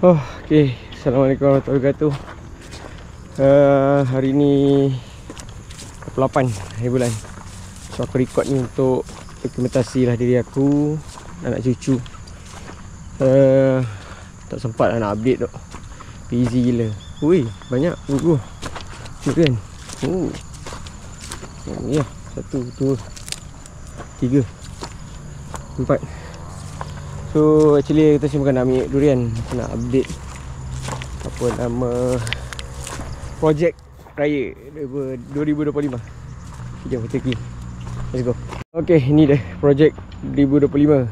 Oh, okay. Assalamualaikum warahmatullahi wabarakatuh. Hari ni 8 hari bulan. So aku record ni untuk dokumentasi lah diri aku, anak cucu. Tak sempat lah nak update tu. Busy gila. Ui, banyak buku. Ni kan. Ya, 1, 2, 3, 4. So actually kita cuma nak ambil durian, nak update apa nama projek raya 2025. Jom kita pergi. Let's go. Okay, ni dah projek 2025.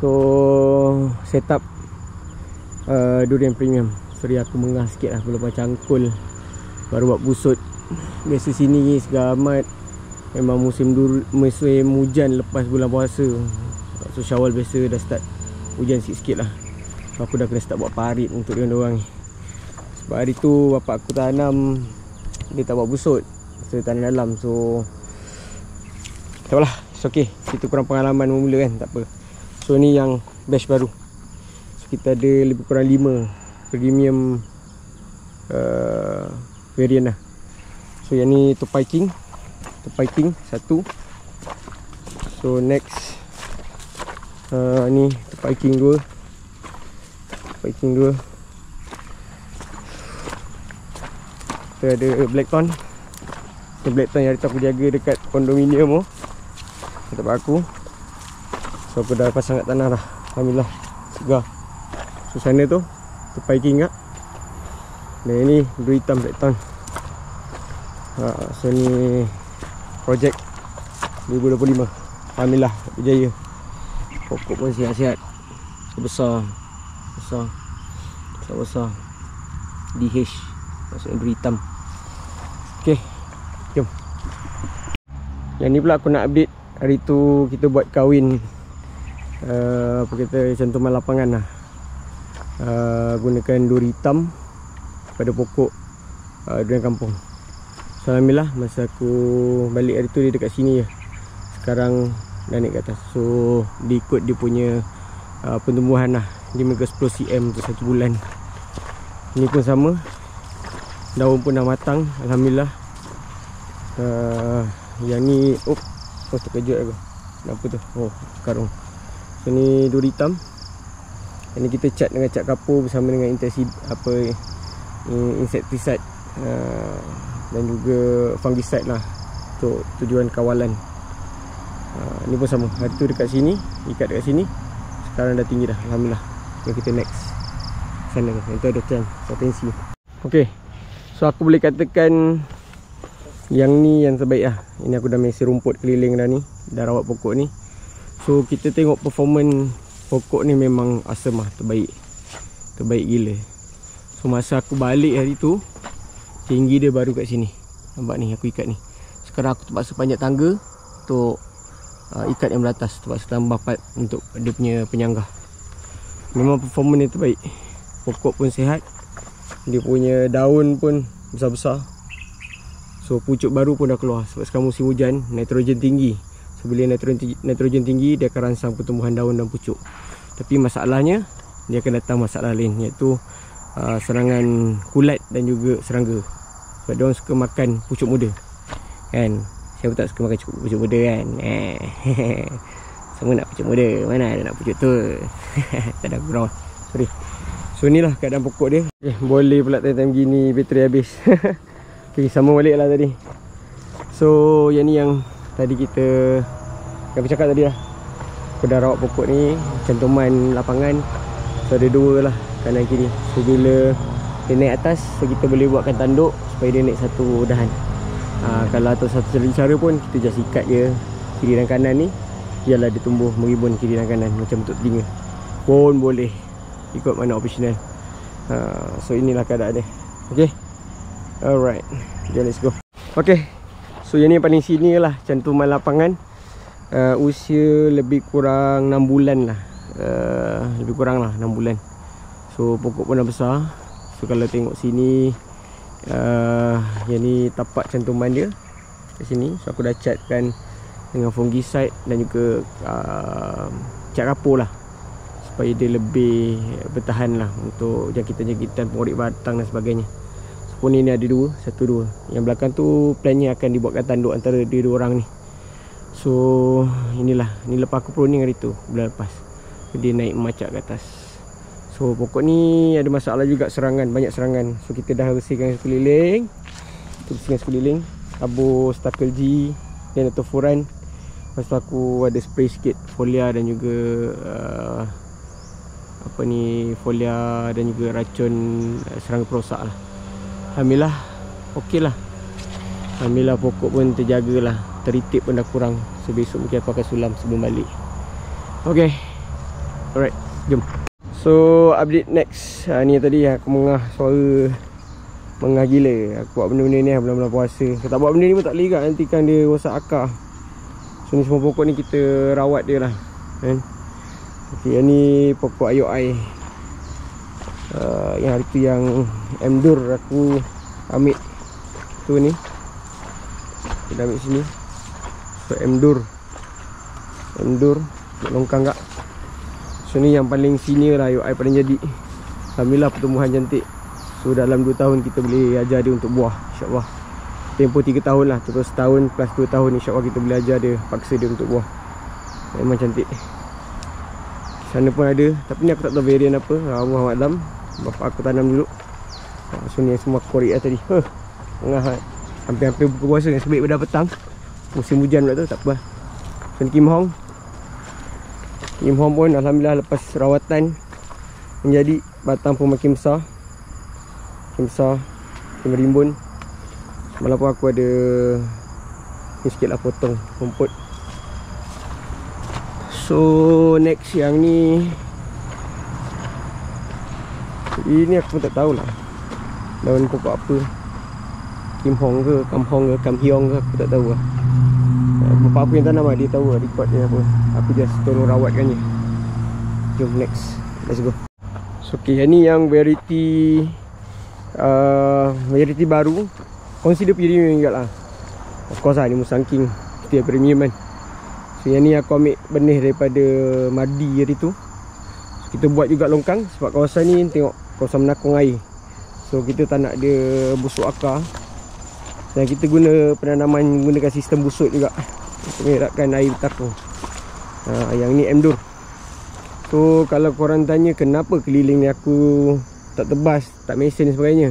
So set up durian premium. Sorry aku mengah sikit lah, belum cangkul, baru buat busut. Biasa sini segamat memang musim hujan lepas bulan puasa. So Syawal biasa dah start hujan sikit-sikit lah. So aku dah kena start buat parit untuk diorang ni. Sebab hari tu bapak aku tanam, dia tak buat busut, so tanam dalam. So tak apalah, it's okay. Kita kurang pengalaman mula kan, tak apa. So ni yang batch baru. So kita ada lebih kurang 5 premium variant lah. So yang ni Tupai King 1. So next ni Tupai King 2. Kita ada Blackthorn. Blackthorn yang hari tu aku jaga dekat kondominium tu, tempat aku. So aku dah pasang kat tanah dah, alhamdulillah, segar. So sana tu Tupai King kat. Dan ini blue hitam Blackthorn. So ni projek 2025, alhamdulillah berjaya. Pokok pun sihat-sihat, besar. DH, maksudnya blue hitam. Okay, jom. Yang ni pula aku nak update. Hari tu kita buat kahwin, apa kita, cantuman lapangan lah. Gunakan duri hitam pada pokok durian kampung. So alhamdulillah, masa aku balik hari tu dia dekat sini je. Sekarang dah naik ke atas. So dia ikut dia punya pertumbuhan lah. Dia mega 10 cm untuk 1 bulan. Ini pun sama, daun pun dah matang, alhamdulillah. Yang ni terkejut aku. Kenapa tu? Karung. So ni duri hitam. Yang ni kita cat dengan cat kapur bersama dengan insecticide dan juga fungicide lah, untuk tujuan kawalan. Ni pun sama, hari tu dekat sini, ikat dekat sini. Sekarang dah tinggi dah, alhamdulillah. Jadi kita next sana, yang tu ada potensi. Okay, so aku boleh katakan yang ni yang terbaik lah. Ini aku dah mesi rumput keliling dah ni, dah rawat pokok ni. So kita tengok performance pokok ni memang awesome lah, terbaik gila. So masa aku balik hari tu, tinggi dia baru kat sini. Nampak ni, aku ikat ni. Sekarang aku terpaksa panjat tangga untuk ikat yang beratas, terpaksa tambah part untuk dia punya penyanggah. Memang performance dia terbaik. Pokok pun sihat, dia punya daun pun besar-besar. So pucuk baru pun dah keluar. Sebab sekarang musim hujan, nitrogen tinggi. So bila nitrogen tinggi, dia akan rangsang pertumbuhan daun dan pucuk. Tapi masalahnya, dia akan datang masalah lain, iaitu serangan kulat dan juga serangga. Sebab dia orang suka makan pucuk muda kan. Siapa tak suka makan pucuk muda kan? Semua nak pucuk muda, mana ada nak pucuk tu. Tak ada ground. Sorry. So inilah keadaan pokok dia. Boleh pula time-time gini bateri habis. Okay, sama balik lah tadi. So yang ni yang tadi yang aku cakap tadi lah. Aku dah rawat pokok ni, cantuman lapangan. So ada 2 lah, kanan kiri. So bila dia naik atas, so kita boleh buatkan tanduk supaya dia naik satu dahan. Kalau atau satu cara pun, kita just ikat je kiri dan kanan ni, biarlah dia tumbuh meribun kiri dan kanan macam bentuk telinga pun boleh, ikut mana optional. So inilah keadaan dia. Okay, alright, jom let's go. Okay, so yang ni paling sini lah cantuman lapangan. Usia lebih kurang 6 bulan lah. Lebih kurang lah 6 bulan. So pokok pun dah besar. So kalau tengok sini, yang ni tapak cantuman dia kat sini. So aku dah catkan dengan fungicide dan juga cat kapur lah, supaya dia lebih bertahan lah untuk jangkitan-jangkitan pengorek batang dan sebagainya. So ni ada dua, satu dua. Yang belakang tu plannya akan dibuatkan tanduk antara dia dua orang ni. So inilah, ni lepas aku pruning hari tu, bulan lepas. Dia naik macak ke atas. So pokok ni ada masalah juga, serangan, banyak serangan. So kita dah bersihkan sekeliling. Kita bersihkan sekeliling, tabur Stakel G dan atau furan. Lepas tu aku ada spray sikit folia dan juga folia dan juga racun serangga perosak lah. Alhamdulillah okey lah. Alhamdulillah pokok pun terjaga lah, teritik pun dah kurang. So besok mungkin aku akan sulam sebelum balik. Okay, alright, jom. So update next. Ni tadi aku mengah gila. Aku buat benda-benda ni bulan-bulan puasa. Kalau tak buat benda ni pun tak boleh juga, nanti kan dia rosak akar. So ni semua pokok ni kita rawat dia lah kan. Okay, yang ni pokok IOI. Yang hari tu yang M-Dur aku ambil tu ni. Kita ambil sini. So M-Dur longkang kak. So ni yang paling senior lah, IOI paling jadi. Alhamdulillah pertumbuhan cantik. So dalam 2 tahun kita boleh ajar dia untuk buah, insyaAllah. Tempoh 3 tahun lah, terus setahun plus 2 tahun insyaAllah kita boleh ajar dia, paksa dia untuk buah. Memang cantik. Sana pun ada, tapi ni aku tak tahu varian apa. Allah Alam. Bapak aku tanam dulu. So ni semua korek lah tadi. Tengah hampir-hampir buka puasa, yang sebaik pada petang. Musim hujan pula tu, tak apa. So ni Kim Hong pun alhamdulillah lepas rawatan menjadi, batang pun makin besar. Makin merimbun. Semalam pun aku ada ni sikit lah, potong rumput. So next yang ni, ini aku pun tak tahulah daun pokok apa. Kim Hong ke, Kam Hong ke, Kam Hiong ke, aku tak tahu lah. Bapak aku yang tanam lah, dia tahu lah record dia apa. Aku just tolong rawatkan je. Jom next, let's go. So okay, yang ni yang variety baru. Consider premium juga lah. Of course lah, ni Musang King, kita premium kan. So yang ni aku ambil benih daripada Madi hari tu. So, kita buat juga longkang sebab kawasan ni tengok kawasan menakung air. So kita tak nak dia busuk akar. Dan kita guna penanaman menggunakan sistem busuk juga untuk mengeratkan air bertakung. Yang ni M-Dur. So kalau korang tanya kenapa keliling ni aku tak tebas, tak mesin dan sebagainya.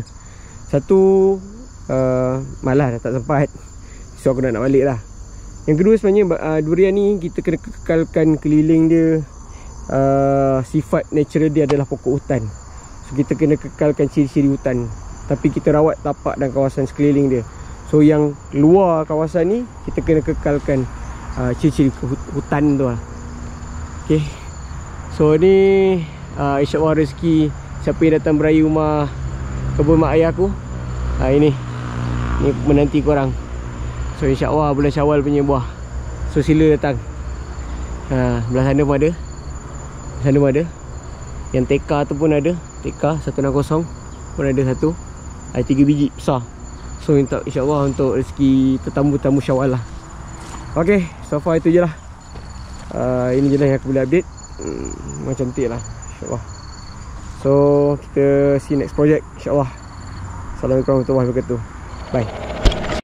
Satu, malas dah, tak sempat. So aku nak balik lah. Yang kedua sebenarnya durian ni kita kena kekalkan keliling dia. Sifat natural dia adalah pokok hutan. So kita kena kekalkan ciri-ciri hutan, tapi kita rawat tapak dan kawasan sekeliling dia. So yang luar kawasan ni kita kena kekalkan ciri-ciri hutan tu lah. Okay. So ni insyaAllah rezeki siapa yang datang beraya rumah kebun mak ayah aku. Ini menanti korang. So insyaAllah bulan Syawal punya buah. So sila datang. Belah sana pun ada. Sana pun ada. Yang TK tu pun ada. TK 160 pun ada satu. Ada 3 biji besar. So insyaAllah untuk rezeki tetamu-tamu Syawal lah. Okay, so far itu je lah. Ini je lah yang aku boleh update. Memang cantik lah, insyaAllah. So kita see next project, insyaAllah. Assalamualaikum warahmatullahi wabarakatuh. Bye.